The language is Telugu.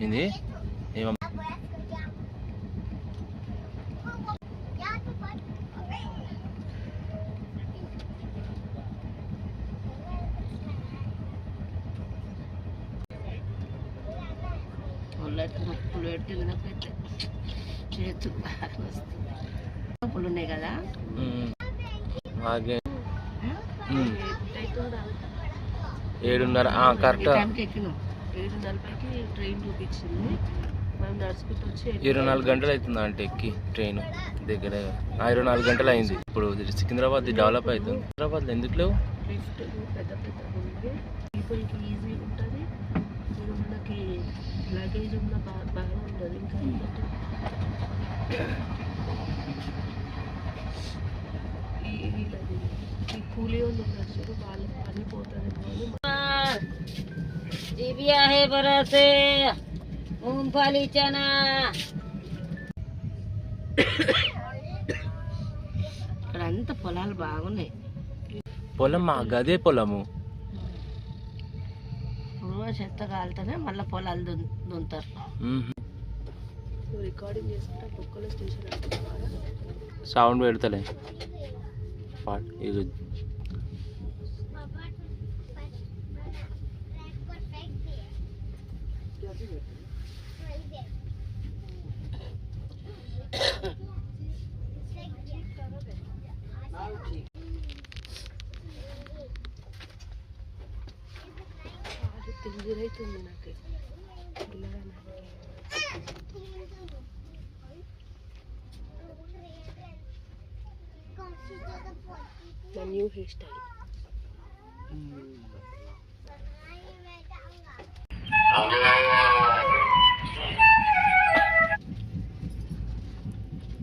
ఇది ఏమో నొప్పులు పెట్టి నాకైతే చేతులు బాగా వస్తుంది. నొప్పులు ఉన్నాయి కదా. ఆగే 7:30 కరెక్ట్. 7:40కి ట్రైన్ చూపించింది. మనం నడుచుకుంటూ వచ్చి 24 గంటలు అవుతుంది అంటే ఎక్కి ట్రైన్ దగ్గర 24 గంటలు అయింది. ఇప్పుడు సికింద్రాబాద్ డెవలప్ అవుతుంది. సికింద్రాబాద్లో ఎందుకు లేవు? లిఫ్ట్ పెద్ద పెద్ద ఉంది, పీపుల్కి ఈజీ ఉంటుంది. మనకి లగేజ్ ఉన్న బాగా ఉండదు. ఇంకా ఈ కూలీ వాళ్ళు ఉన్నారు చూడు, వాళ్ళకి పని పోతుంది. दिव्या है बरसे मूंगफली चना ఇక్కడ అంతా పొలాలు బాగున్నాయి. పొలం మా గదే పొలము. రోజు చెత్త కాలుతూనే మళ్ళీ పొలాలు దున్నుతారు. రికార్డింగ్ చేసుకుంటే బొక్కల స్టేషన్ అంటే సౌండ్ పెడతలే ఇది. తిండిరైతుంది నాకు. New hair style.